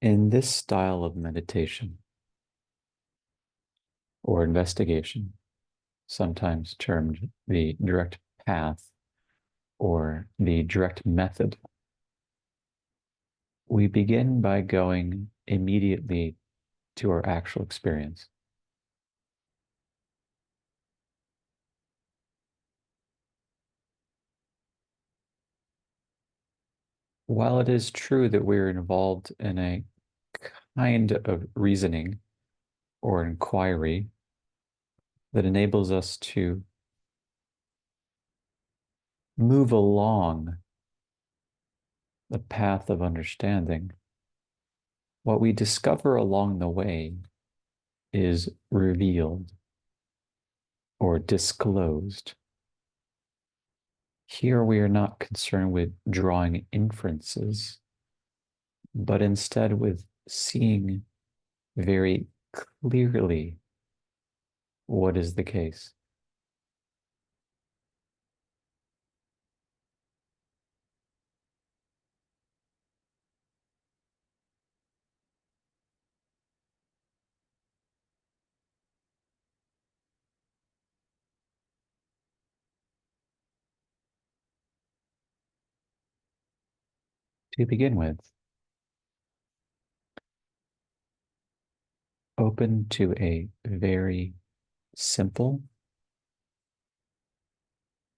In this style of meditation or investigation, sometimes termed the direct path or the direct method, we begin by going immediately to our actual experience. While it is true that we're involved in a kind of reasoning or inquiry that enables us to move along the path of understanding, what we discover along the way is revealed or disclosed. Here we are not concerned with drawing inferences, but instead with seeing very clearly what is the case. To begin with, open to a very simple,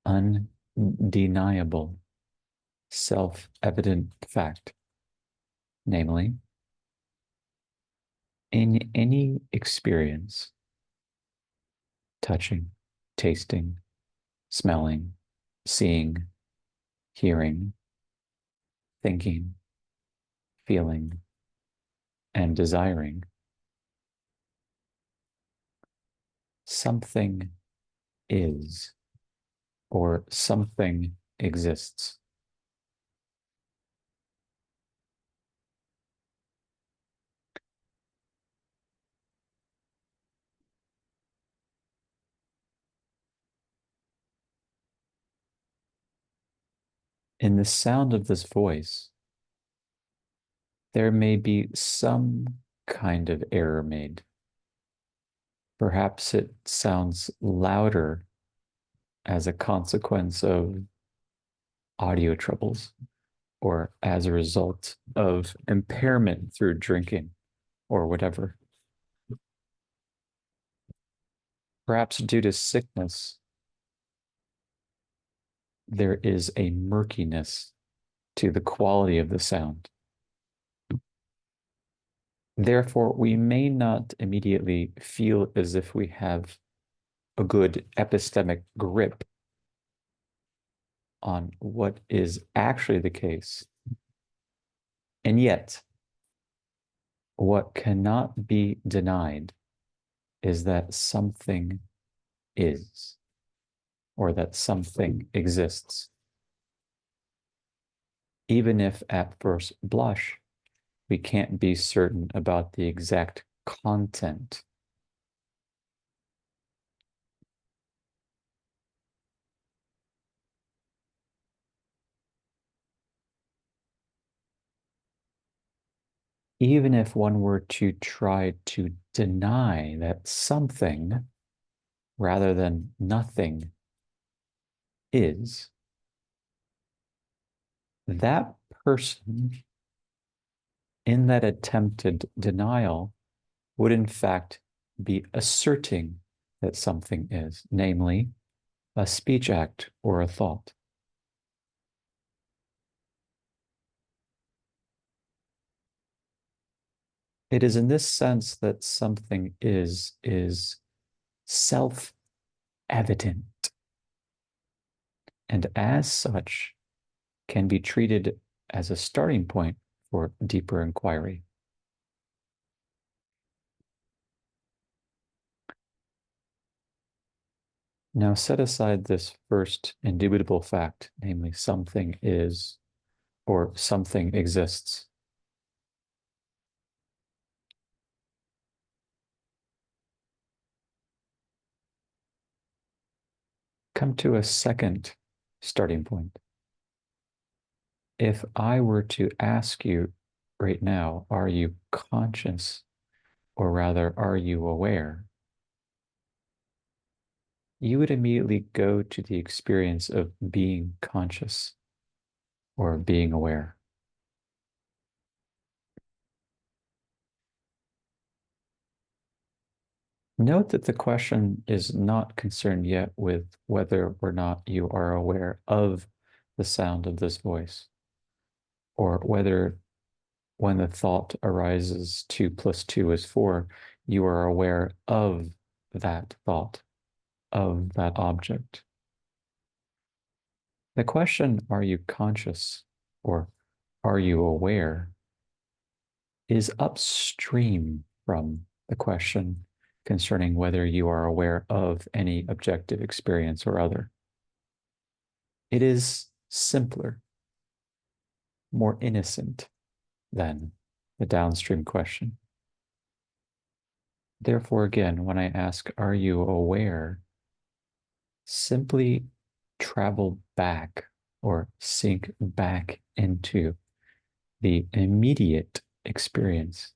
undeniable, self-evident fact, namely, in any experience, touching, tasting, smelling, seeing, hearing, thinking, feeling, and desiring, something is or something exists. In the sound of this voice, there may be some kind of error made. Perhaps it sounds louder as a consequence of audio troubles or as a result of impairment through drinking or whatever. Perhaps due to sickness, there is a murkiness to the quality of the sound. Therefore, we may not immediately feel as if we have a good epistemic grip on what is actually the case. And yet, what cannot be denied is that something is, or that something exists. Even if at first blush, we can't be certain about the exact content. Even if one were to try to deny that something rather than nothing is, that person in that attempted denial would in fact be asserting that something is, namely a speech act or a thought. It is in this sense that something is self-evident, and as such can be treated as a starting point for deeper inquiry. Now set aside this first indubitable fact, namely something is or something exists. Come to a second starting point. If I were to ask you right now, are you conscious, or rather, are you aware? You would immediately go to the experience of being conscious or being aware. Note that the question is not concerned yet with whether or not you are aware of the sound of this voice, or whether when the thought arises 2 plus 2 is 4, you are aware of that thought, of that object. The question, are you conscious or are you aware, is upstream from the question concerning whether you are aware of any objective experience or other. It is simpler, more innocent than the downstream question. Therefore, again, when I ask, are you aware? Simply travel back or sink back into the immediate experience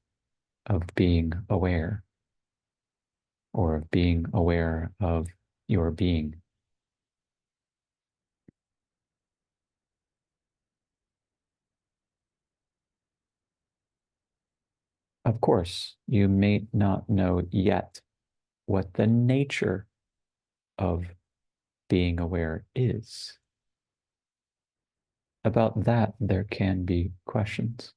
of being aware, or of being aware of your being. Of course, you may not know yet what the nature of being aware is. About that, there can be questions.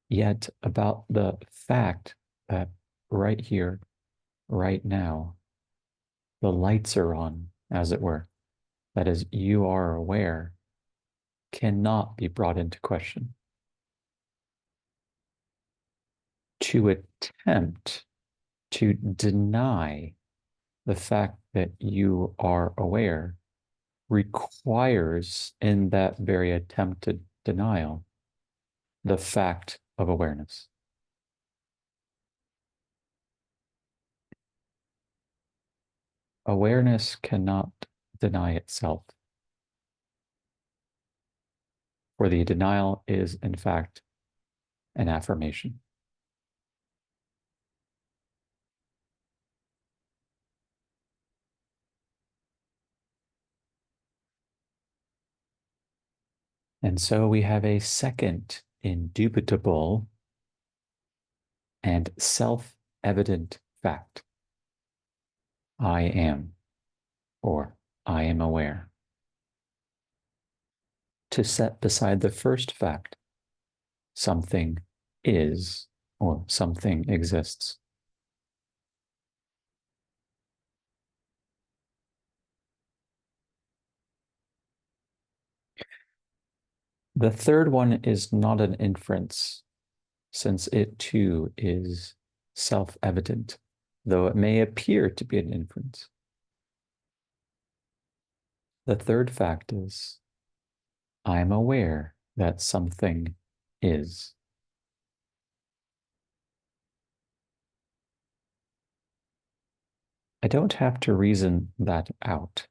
Yet, about the fact that right here, right now, the lights are on, as it were, that is, you are aware, cannot be brought into question. To attempt to deny the fact that you are aware requires, in that very attempted denial, the fact of awareness. Awareness cannot deny itself, for the denial is, in fact, an affirmation. And so we have a second indubitable and self-evident fact. I am, or I am aware. To set beside the first fact, something is, or something exists. The third one is not an inference, since it too is self-evident, though it may appear to be an inference. The third fact is, I am aware that something is. I don't have to reason that out.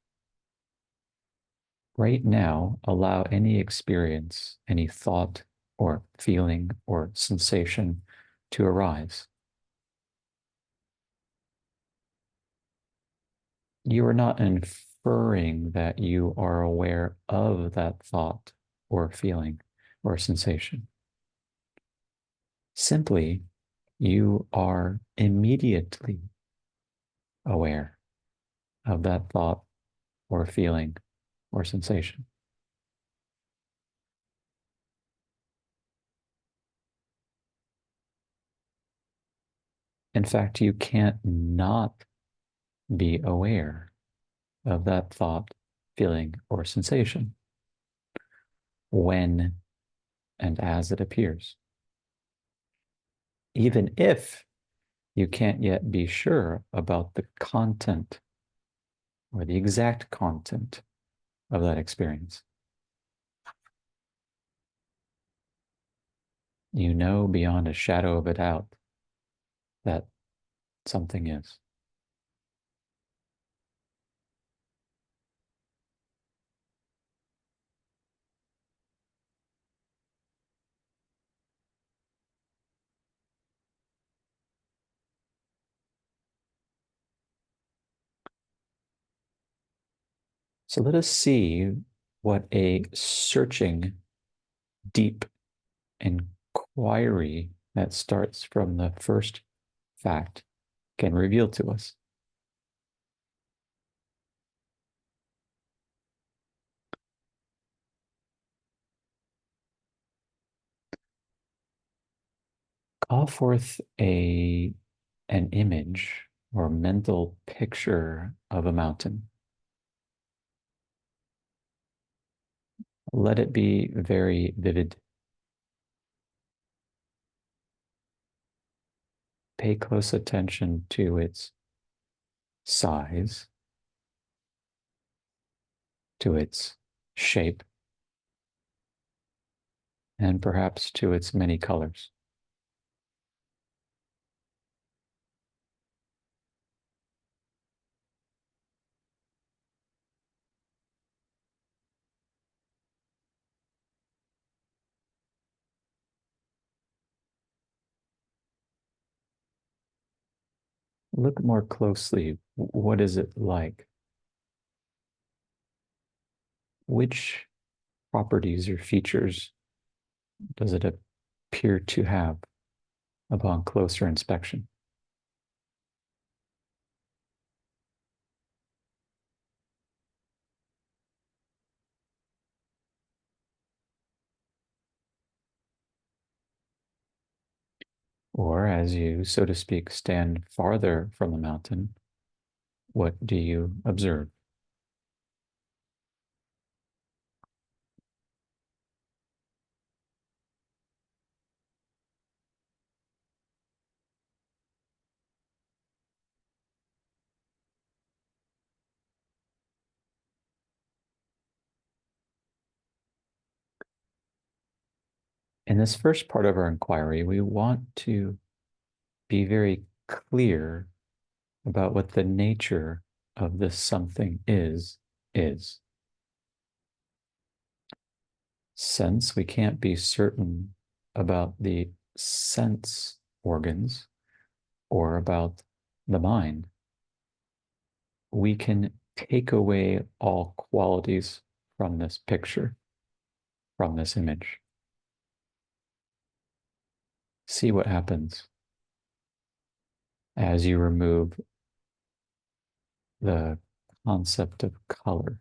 Right now, allow any experience, any thought or feeling or sensation to arise. You are not inferring that you are aware of that thought or feeling or sensation. Simply, you are immediately aware of that thought or feeling or sensation. In fact, you can't not be aware of that thought, feeling, or sensation when and as it appears. Even if you can't yet be sure about the content or the exact content of that experience. You know beyond a shadow of a doubt that something is. So let us see what a searching, deep inquiry that starts from the first fact can reveal to us. Call forth an image or mental picture of a mountain. Let it be very vivid. Pay close attention to its size, to its shape, and perhaps to its many colors. Look more closely. What is it like? Which properties or features does it appear to have upon closer inspection? Or as you, so to speak, stand farther from the mountain, what do you observe? In this first part of our inquiry, we want to be very clear about what the nature of this something is. Since we can't be certain about the sense organs or about the mind, we can take away all qualities from this picture, from this image. See what happens as you remove the concept of color.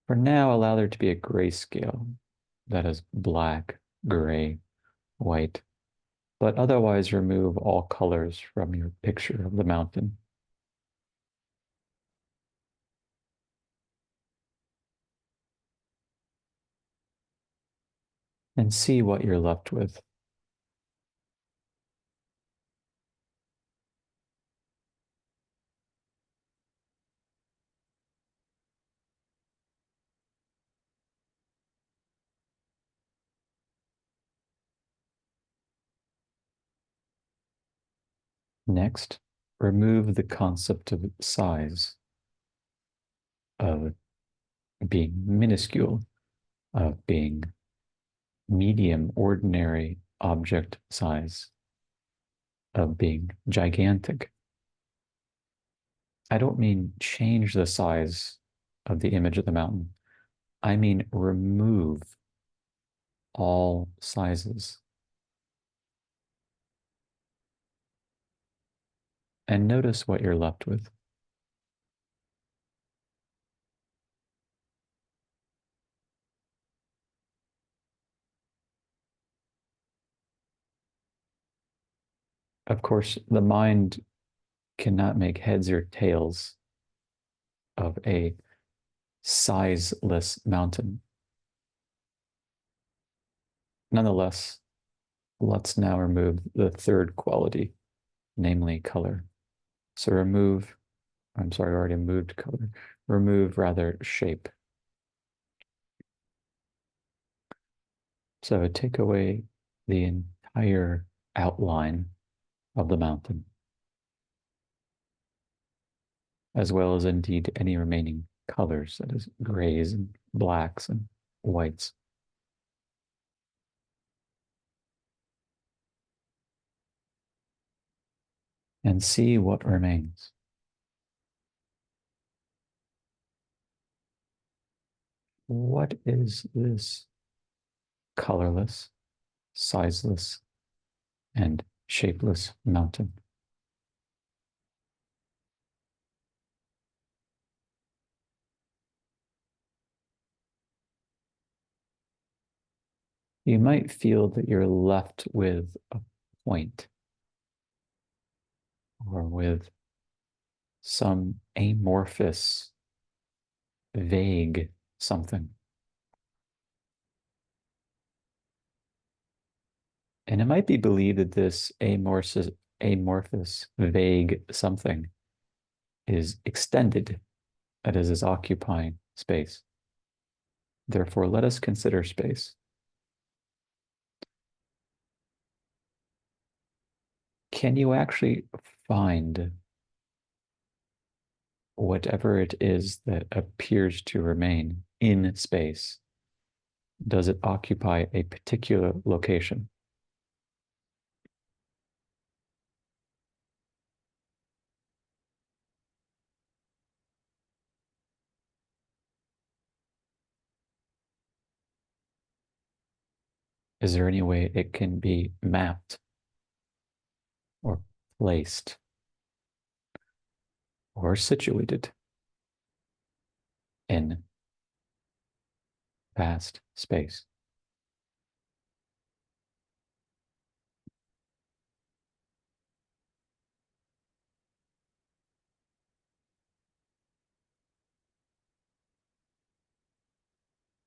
For now, allow there to be a grayscale that is black, gray, white, but otherwise remove all colors from your picture of the mountain. And see what you're left with. Next, remove the concept of size, of being minuscule, of being medium, ordinary object size, of being gigantic. I don't mean change the size of the image of the mountain. I mean remove all sizes. And notice what you're left with. Of course, the mind cannot make heads or tails of a sizeless mountain. Nonetheless, let's now remove the third quality, namely color. So I'm sorry, I already moved color. Remove rather shape. So take away the entire outline of the mountain, as well as indeed any remaining colors, that is grays and blacks and whites. And see what remains. what is this colorless, sizeless, and shapeless mountain? You might feel that you're left with a point or with some amorphous, vague something. And it might be believed that this amorphous, vague something is extended, that is occupying space. Therefore, let us consider space. Can you actually find whatever it is that appears to remain in space? Does it occupy a particular location? Is there any way it can be mapped or placed or situated in vast space?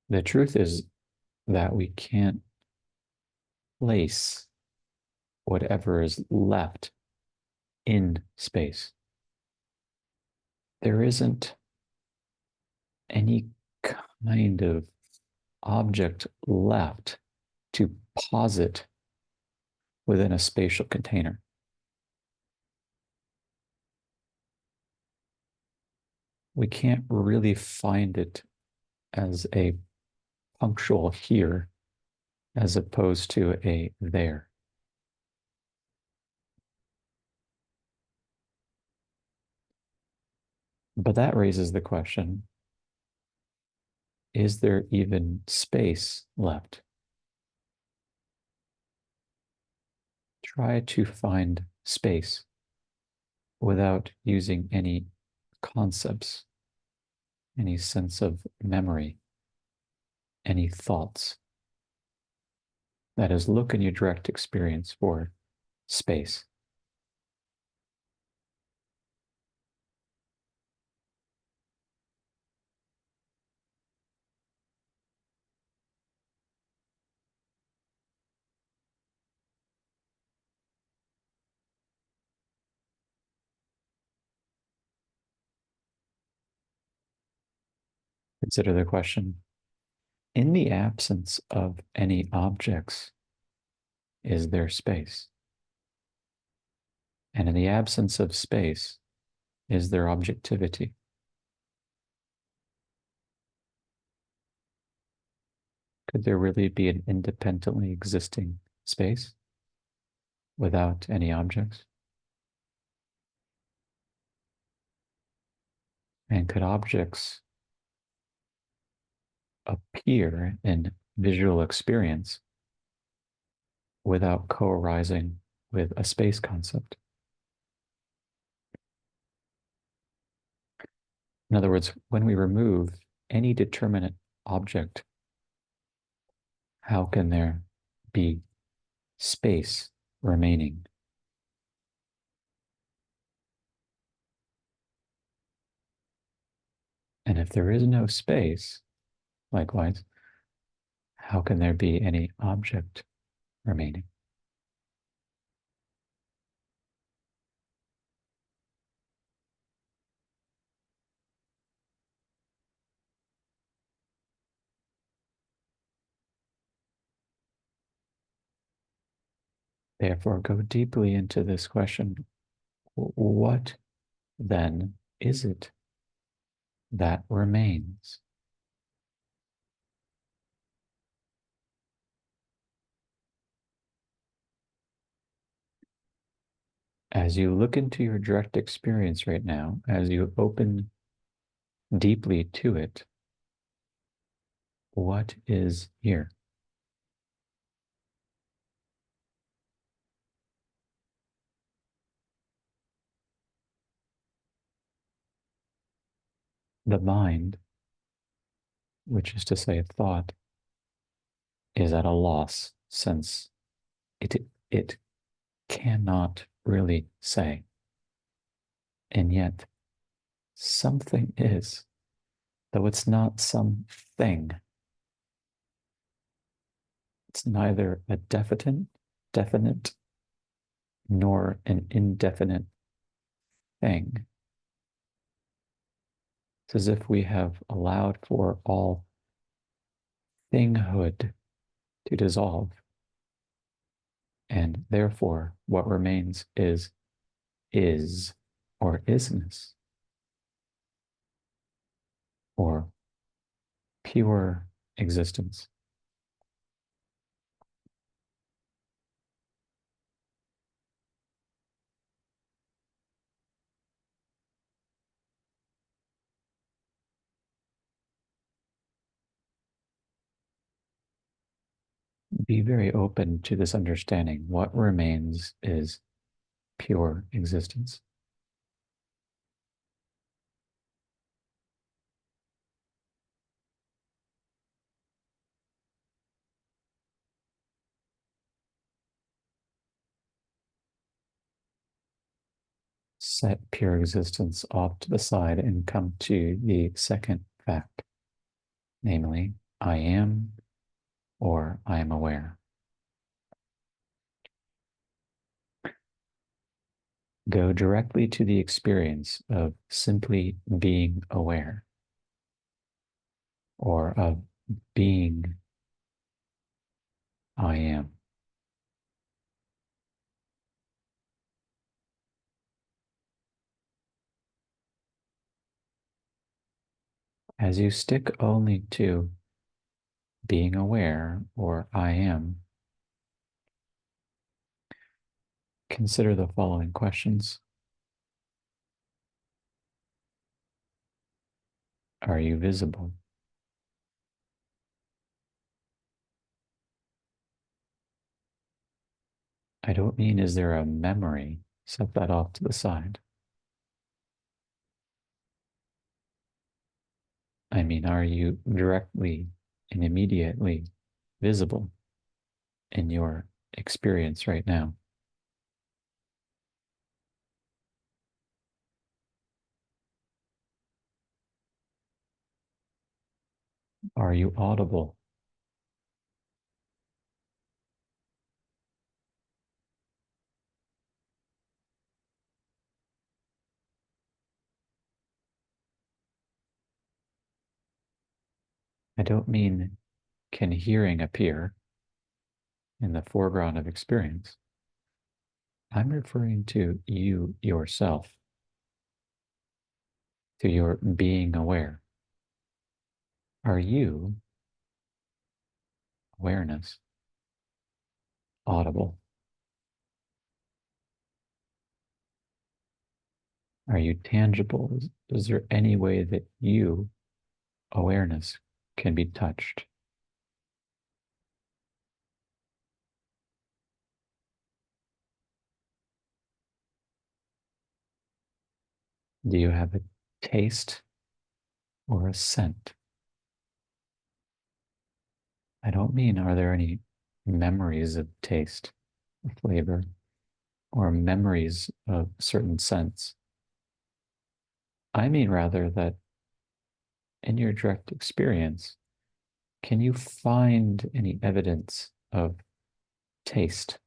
The truth is that we can't place whatever is left in space. There isn't any kind of object left to posit within a spatial container. We can't really find it as a punctual here as opposed to a there. But that raises the question, is there even space left? Try to find space without using any concepts, any sense of memory, any thoughts. That is, look in your direct experience for space. Consider the question, in the absence of any objects, is there space? And in the absence of space, is there objectivity? Could there really be an independently existing space without any objects? And could objects appear in visual experience without co-arising with a space concept? In other words, when we remove any determinate object, how can there be space remaining? And if there is no space, likewise, how can there be any object remaining? Therefore, go deeply into this question. What then is it that remains? As you look into your direct experience right now, as you open deeply to it, what is here? The mind, which is to say thought, is at a loss since it cannot really say. And yet something is, though it's not something. It's neither a definite, nor an indefinite thing. It's as if we have allowed for all thinghood to dissolve. And therefore, what remains is or isness, or pure existence. Be very open to this understanding. What remains is pure existence. Set pure existence off to the side and come to the second fact, namely, I am or I am aware. Go directly to the experience of simply being aware, or of being I am. As you stick only to being aware or I am, consider the following questions. Are you visible? I don't mean is there a memory? Set that off to the side. I mean, are you directly and immediately visible in your experience right now? Are you audible? I don't mean can hearing appear in the foreground of experience. I'm referring to you yourself, to your being aware. Are you, awareness, audible? Are you tangible? Is there any way that you, awareness, can be touched? Do you have a taste or a scent? I don't mean are there any memories of taste, or flavor, or memories of certain scents. I mean rather that in your direct experience, can you find any evidence of taste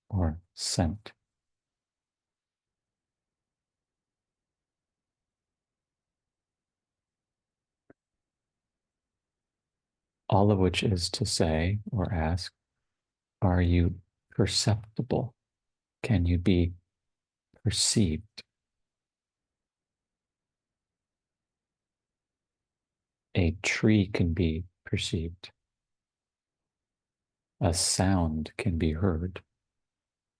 or scent? All of which is to say or ask, are you perceptible? Can you be perceived? A tree can be perceived. A sound can be heard.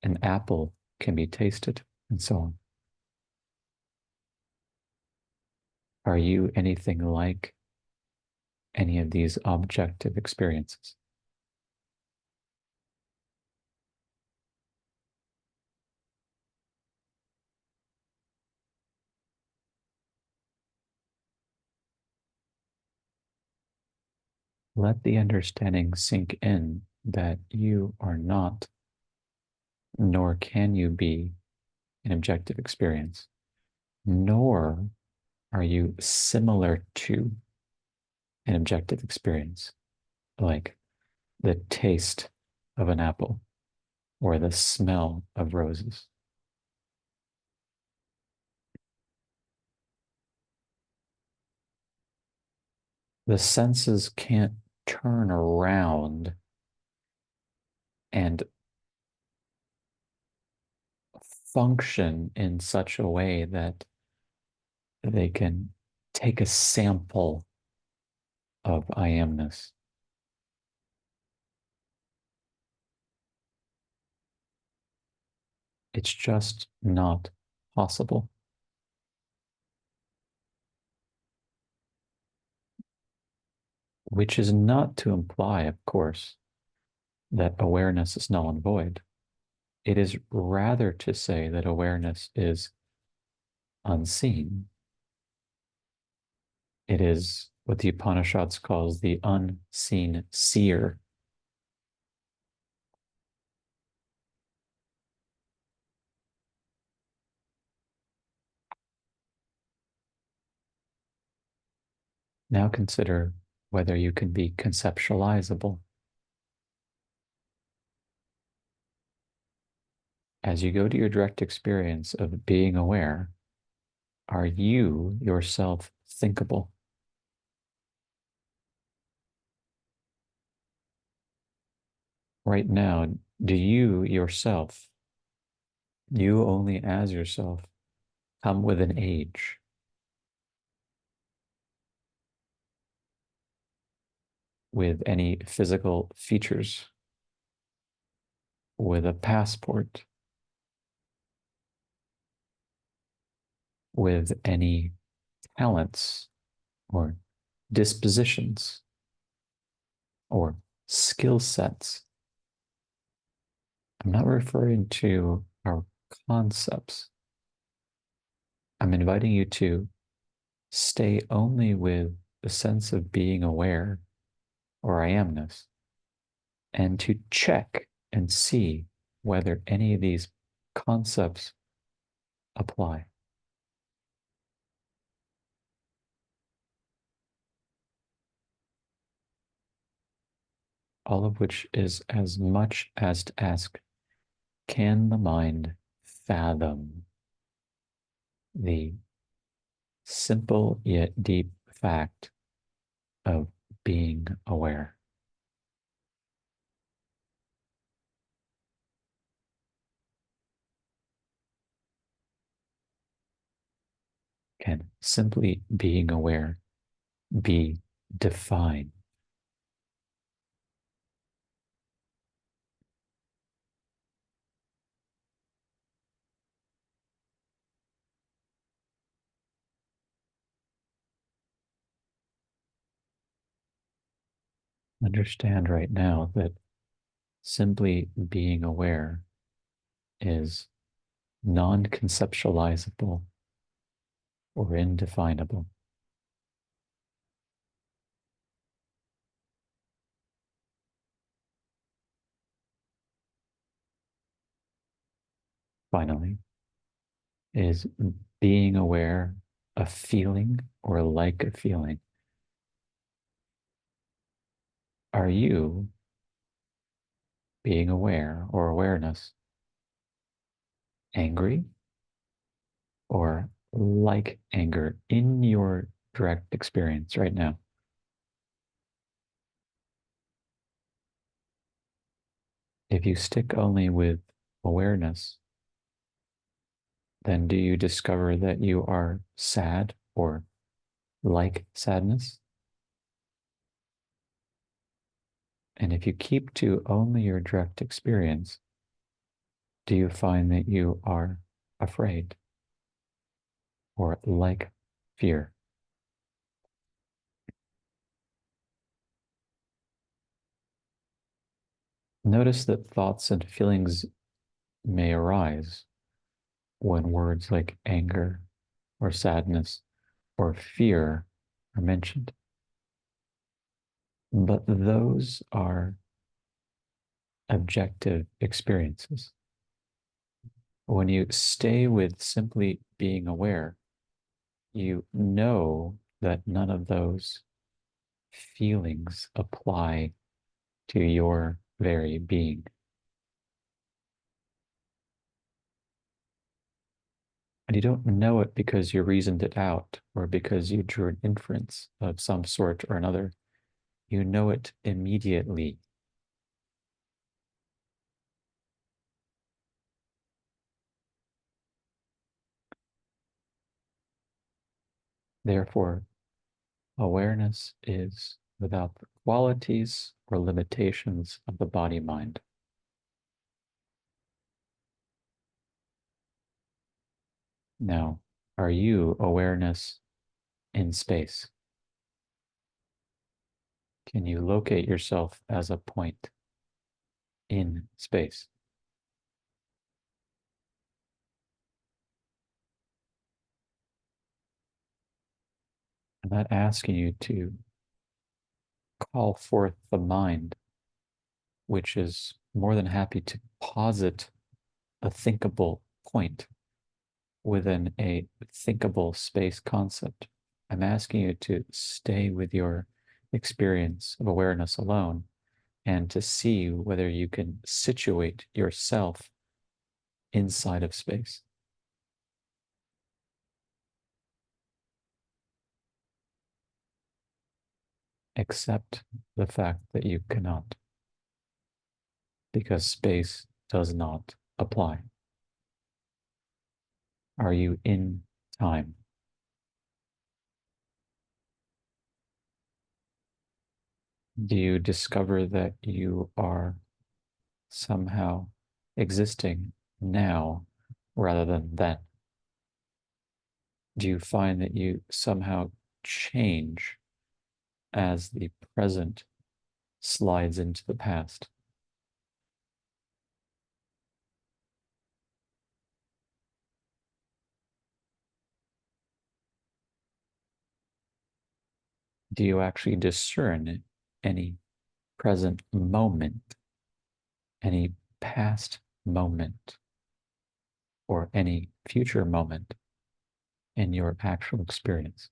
An apple can be tasted, and so on. Are you anything like any of these objective experiences. Let the understanding sink in that you are not, nor can you be, an objective experience, nor are you similar to an objective experience, like the taste of an apple or the smell of roses. The senses can't turn around and function in such a way that they can take a sample of I amness. It's just not possible. Which is not to imply, of course, that awareness is null and void. It is rather to say that awareness is unseen. It is what the Upanishads calls the unseen seer. Now consider whether you can be conceptualizable. As you go to your direct experience of being aware, are you yourself thinkable? Right now, do you yourself, you only as yourself, come with an age? With any physical features? With a passport? With any talents or dispositions or skill sets? I'm not referring to our concepts. I'm inviting you to stay only with the sense of being aware or I amness and to check and see whether any of these concepts apply. All of which is as much as to ask, can the mind fathom the simple yet deep fact of being aware? Can simply being aware be defined? Understand right now that simply being aware is non-conceptualizable or indefinable. Finally, is being aware a feeling or like a feeling? Are you being aware or awareness angry or like anger in your direct experience right now? If you stick only with awareness, then do you discover that you are sad or like sadness? And if you keep to only your direct experience, do you find that you are afraid or like fear? Notice that thoughts and feelings may arise when words like anger or sadness or fear are mentioned. But those are objective experiences. When you stay with simply being aware, you know that none of those feelings apply to your very being. And you don't know it because you reasoned it out or because you drew an inference of some sort or another. You know it immediately. Therefore, awareness is without the qualities or limitations of the body mind. Now, are you awareness in space? Can you locate yourself as a point in space? I'm not asking you to call forth the mind, which is more than happy to posit a thinkable point within a thinkable space concept. I'm asking you to stay with your experience of awareness alone and to see whether you can situate yourself inside of space. Accept the fact that you cannot, because space does not apply. Are you in time? Do you discover that you are somehow existing now rather than then? Do you find that you somehow change as the present slides into the past? Do you actually discern any present moment, any past moment, or any future moment in your actual experience?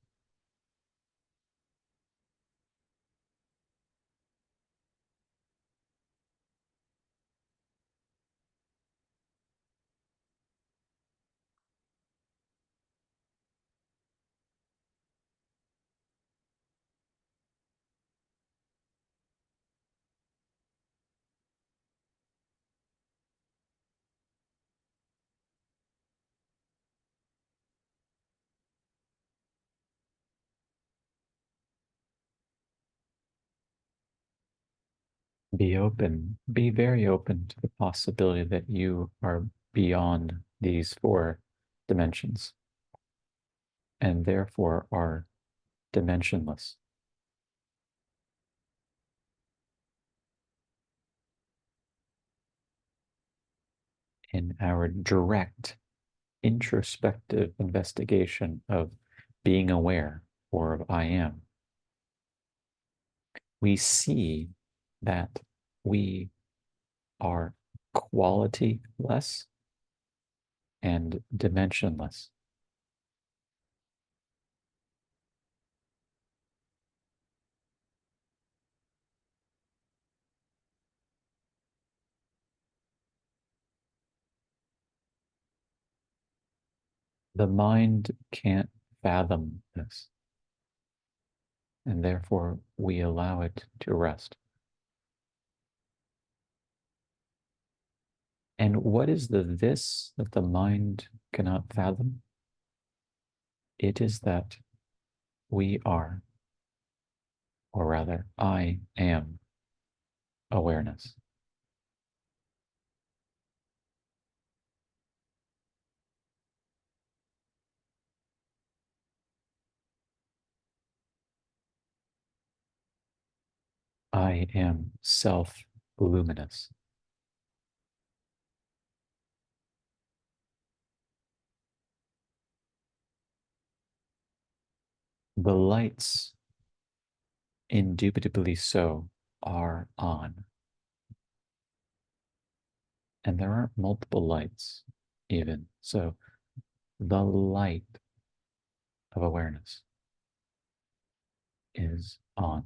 Be open, be very open to the possibility that you are beyond these four dimensions and therefore are dimensionless. In our direct introspective investigation of being aware or of I am, we see that we are quality-less and dimensionless. The mind can't fathom this, and therefore we allow it to rest. And what is the this that the mind cannot fathom? It is that we are, or rather, I am awareness. I am self luminous. The lights, indubitably so, are on. And there aren't multiple lights, even. So the light of awareness is on.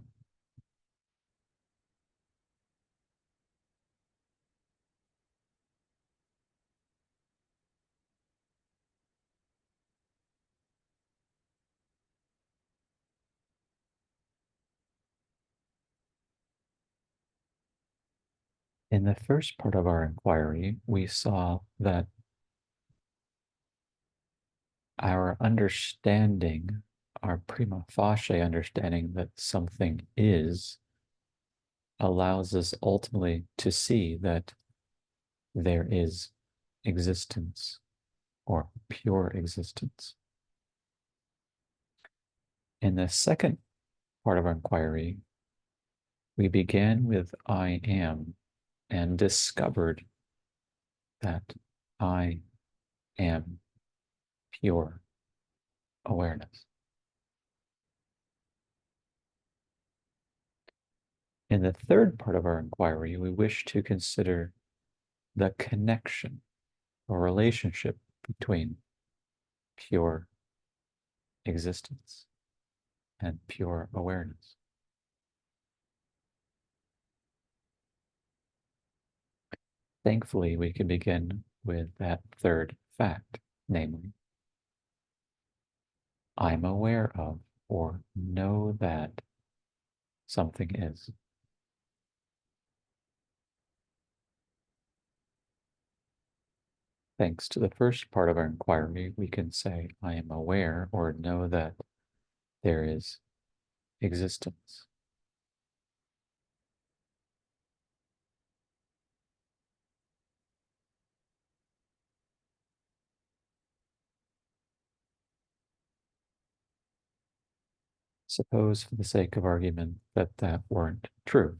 In the first part of our inquiry, we saw that our understanding, our prima facie understanding that something is, allows us ultimately to see that there is existence or pure existence. In the second part of our inquiry, we began with I am and discovered that I am pure awareness. In the third part of our inquiry, we wish to consider the connection or relationship between pure existence and pure awareness. Thankfully, we can begin with that third fact, namely, I'm aware of or know that something is. Thanks to the first part of our inquiry, we can say, I am aware or know that there is existence. Suppose, for the sake of argument, that that weren't true.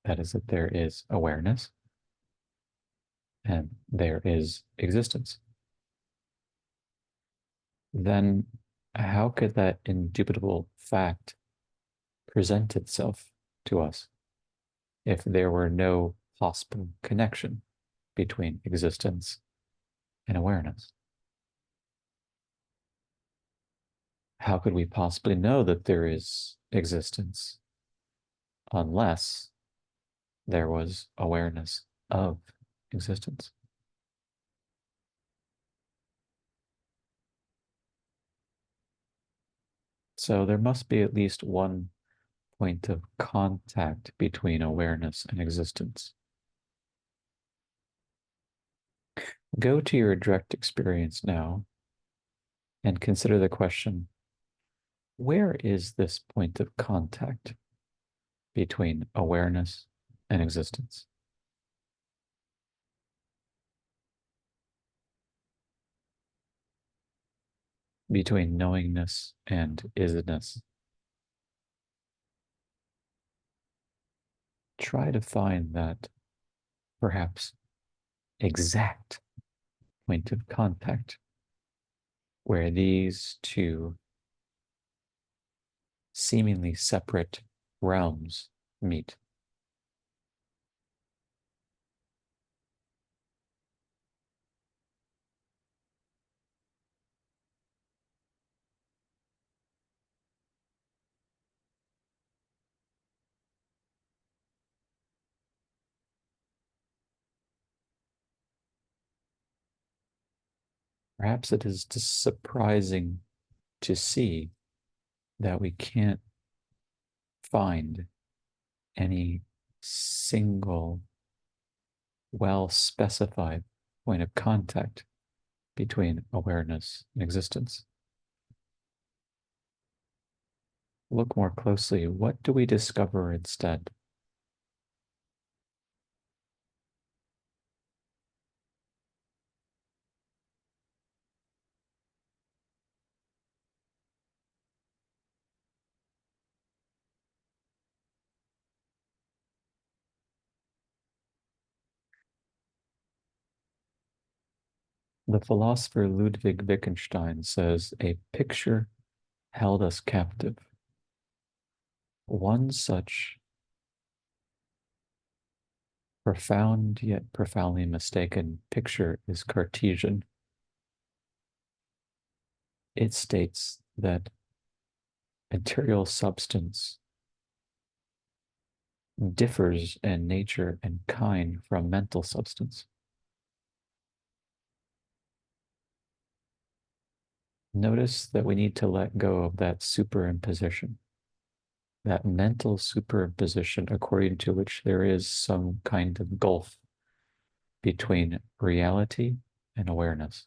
That is, that there is awareness and there is existence. Then how could that indubitable fact present itself to us if there were no possible connection between existence and awareness? How could we possibly know that there is existence unless there was awareness of existence? So there must be at least one point of contact between awareness and existence. Go to your direct experience now and consider the question, where is this point of contact between awareness and existence? Between knowingness and isness? Try to find that perhaps exact point of contact where these two seemingly separate realms meet. Perhaps it is just surprising to see that we can't find any single well-specified point of contact between awareness and existence. Look more closely. What do we discover instead? The philosopher Ludwig Wittgenstein says a picture held us captive. One such profound yet profoundly mistaken picture is Cartesian. It states that material substance differs in nature and kind from mental substance. Notice that we need to let go of that superimposition, that mental superimposition according to which there is some kind of gulf between reality and awareness.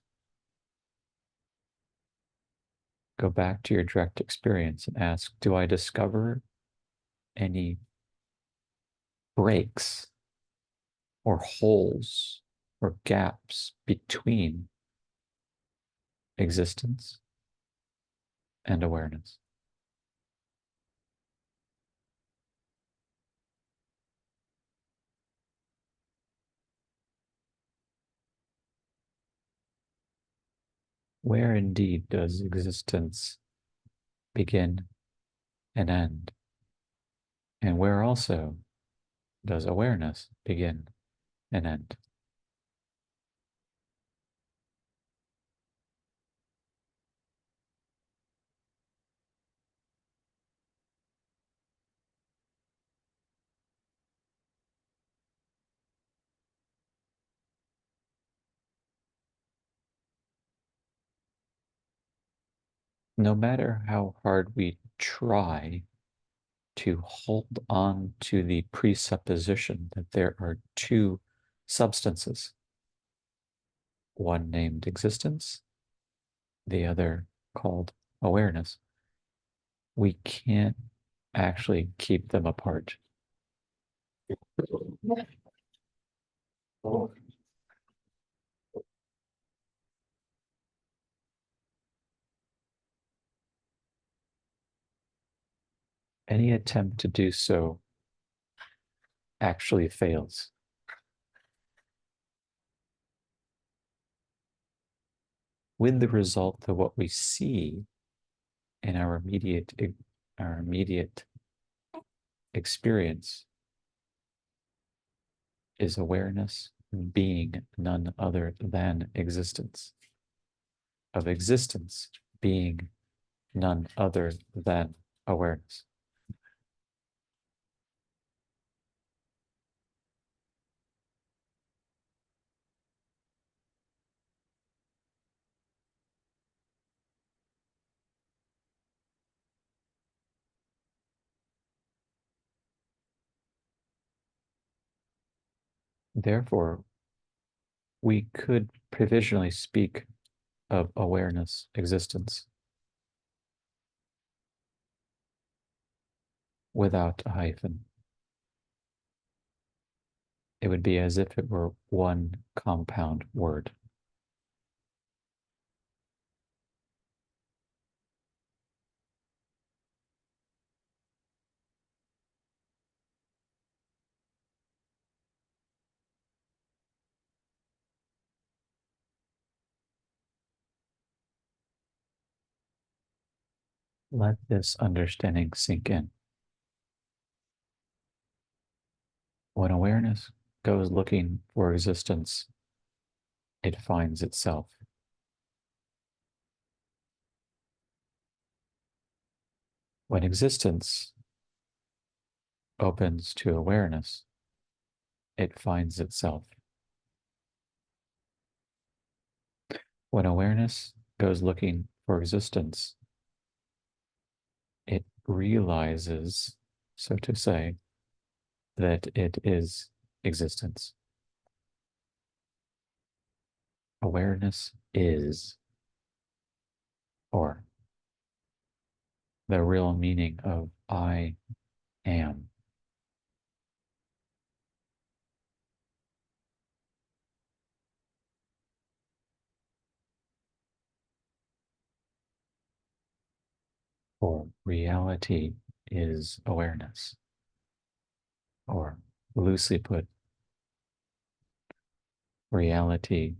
Go back to your direct experience and ask, do I discover any breaks or holes or gaps between existence and awareness? Where indeed does existence begin and end? And where also does awareness begin and end? No matter how hard we try to hold on to the presupposition that there are two substances, one named existence, the other called awareness, we can't actually keep them apart. Any attempt to do so actually fails. With the result that what we see in our immediate experience is awareness being none other than existence, of existence being none other than awareness. Therefore, we could provisionally speak of awareness existence without a hyphen. It would be as if it were one compound word. Let this understanding sink in. When awareness goes looking for existence, it finds itself. When existence opens to awareness, it finds itself. When awareness goes looking for existence, it realizes, so to say, that it is existence. Awareness is, or the real meaning of I am. Or reality is awareness. Or loosely put, reality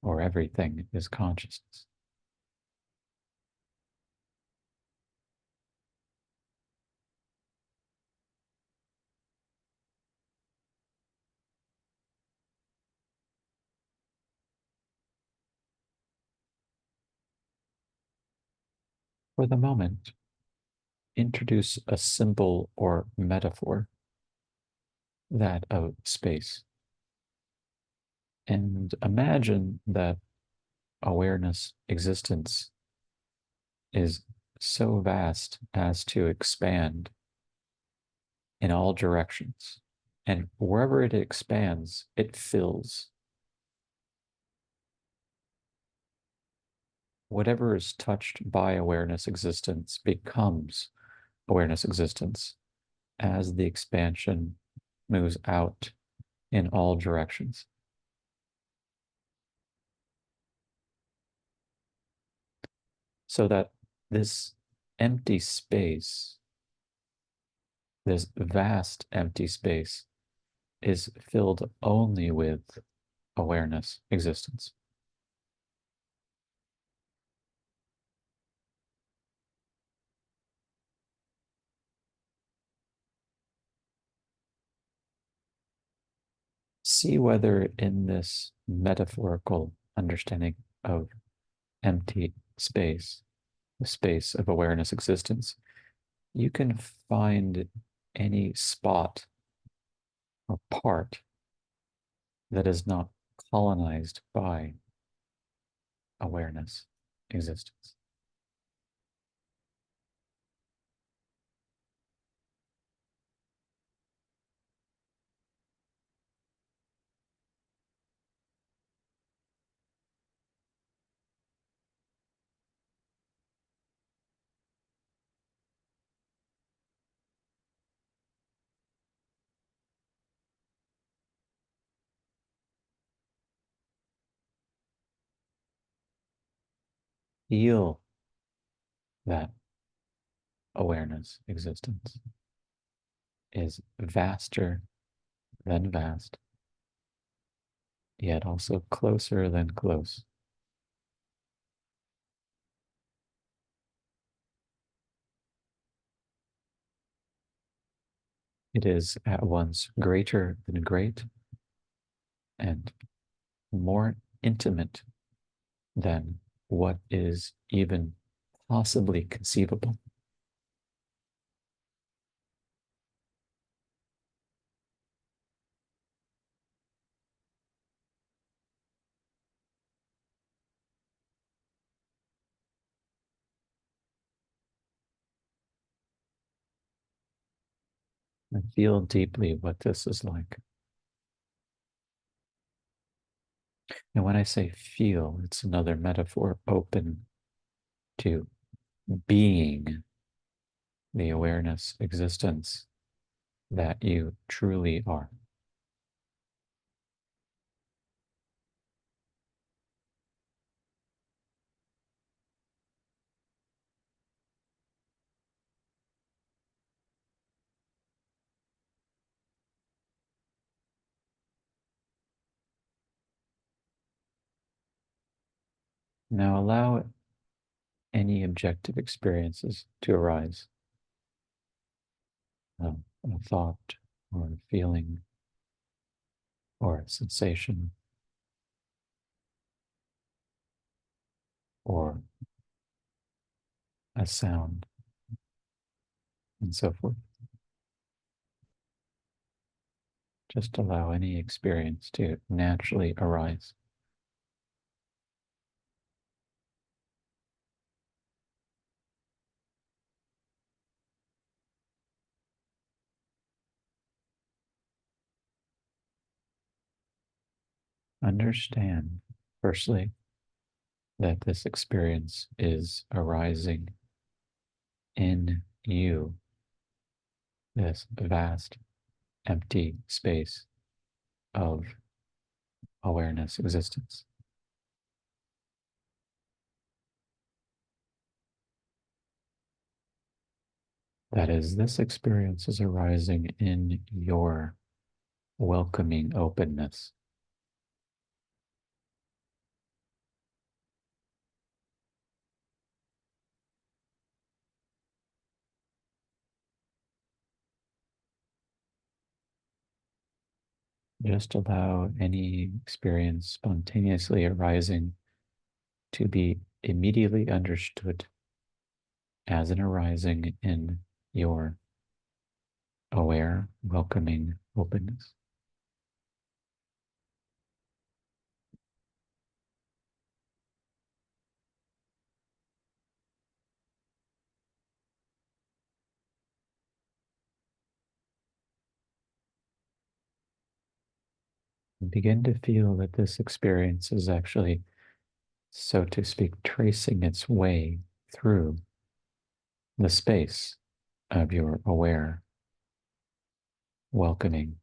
or everything is consciousness. for the moment, introduce a symbol or metaphor, that of space, and imagine that awareness existence is so vast as to expand in all directions. And wherever it expands, it fills. Whatever is touched by awareness existence becomes awareness existence as the expansion moves out in all directions. So that this empty space, this vast empty space, is filled only with awareness existence. See whether in this metaphorical understanding of empty space, the space of awareness existence, you can find any spot or part that is not colonized by awareness existence. Feel that awareness existence is vaster than vast, yet also closer than close. It is at once greater than great and more intimate than what is even possibly conceivable. And feel deeply what this is like. And when I say feel, it's another metaphor open to being the awareness existence that you truly are. Now allow any objective experiences to arise, a thought or a feeling or a sensation or a sound and so forth. Just allow any experience to naturally arise. Understand, firstly, that this experience is arising in you, this vast, empty space of awareness existence. That is, this experience is arising in your welcoming openness. Just allow any experience spontaneously arising to be immediately understood as an arising in your aware, welcoming openness. Begin to feel that this experience is actually, so to speak, tracing its way through the space of your aware, welcoming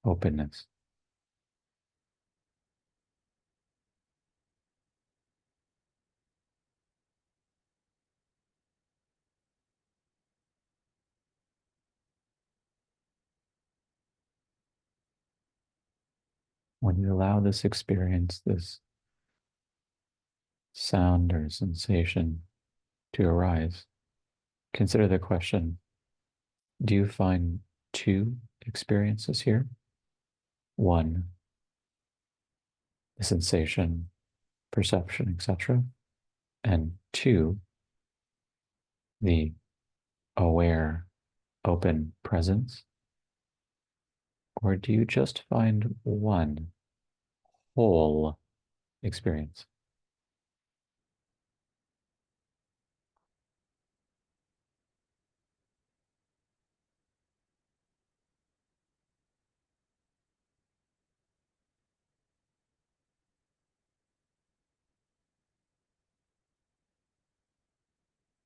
openness. When you allow this experience, this sound or sensation to arise, consider the question, do you find two experiences here? One, the sensation, perception, etc. And two, the aware, open presence? Or do you just find one whole experience?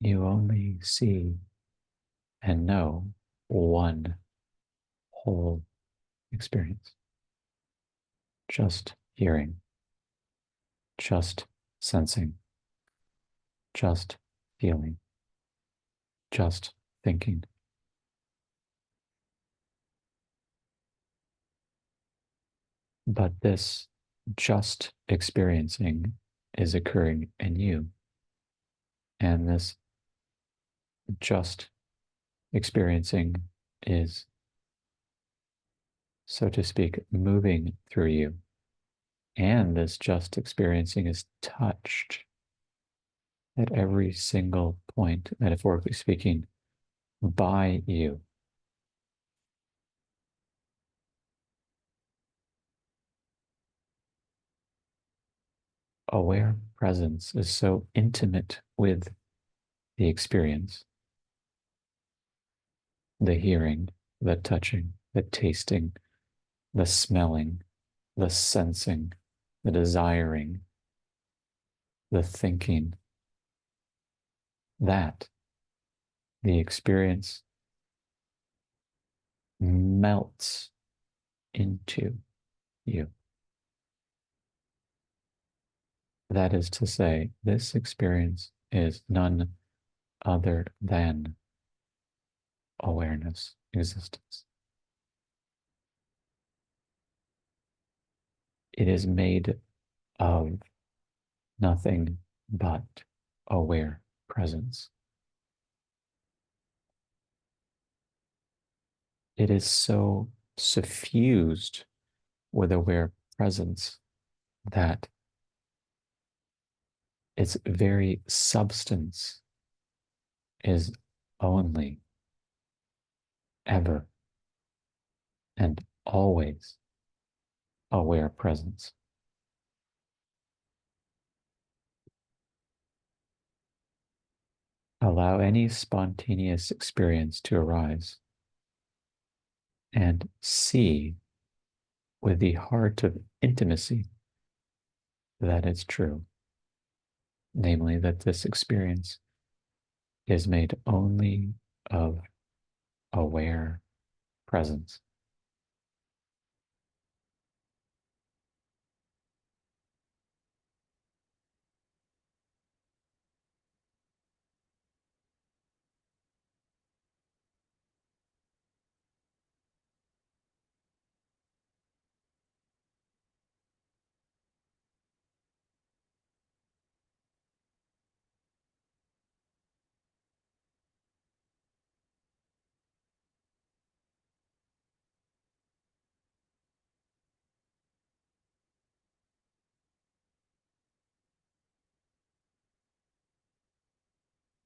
You only see and know one whole experience. Just hearing, just sensing, just feeling, just thinking. But this just experiencing is occurring in you. And this just experiencing is, so to speak, moving through you. And this just experiencing is touched at every single point, metaphorically speaking, by you. Aware presence is so intimate with the experience, the hearing, the touching, the tasting, the smelling, the sensing, the desiring, the thinking, that the experience melts into you. That is to say, this experience is none other than awareness, existence. It is made of nothing but aware presence. It is so suffused with aware presence that its very substance is only, ever, and always aware presence. Allow any spontaneous experience to arise and see with the heart of intimacy that it's true, namely that this experience is made only of aware presence.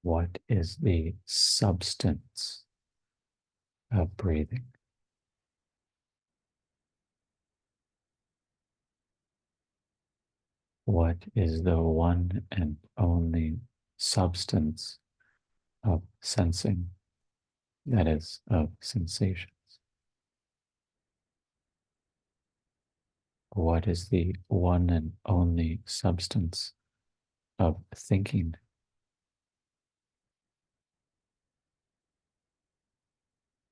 What is the substance of breathing? What is the one and only substance of sensing, that is, of sensations? What is the one and only substance of thinking?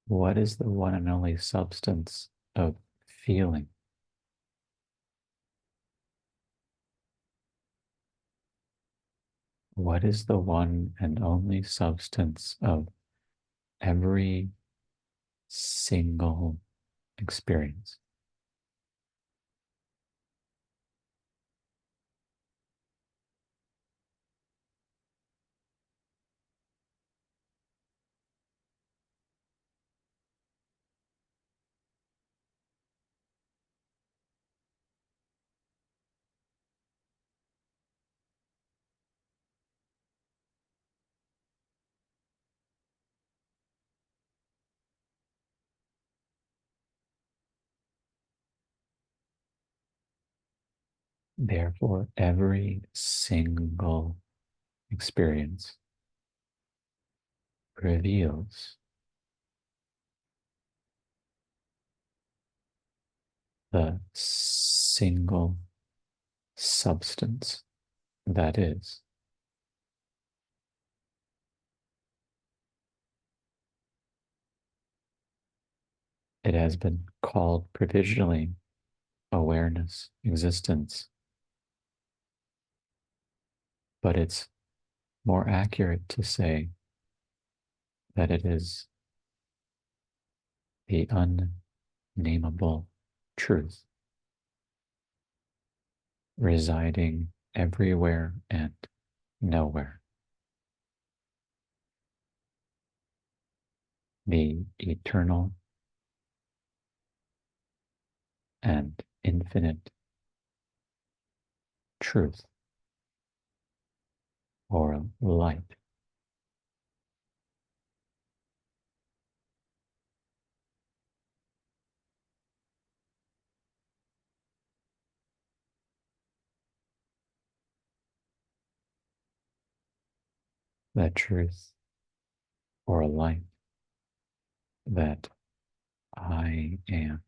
What is the one and only substance of feeling? What is the one and only substance of every single experience? Therefore, every single experience reveals the single substance that is. It has been called provisionally awareness, existence, but it's more accurate to say that it is the unnameable truth residing everywhere and nowhere, the eternal and infinite truth or light. That truth or light that I am.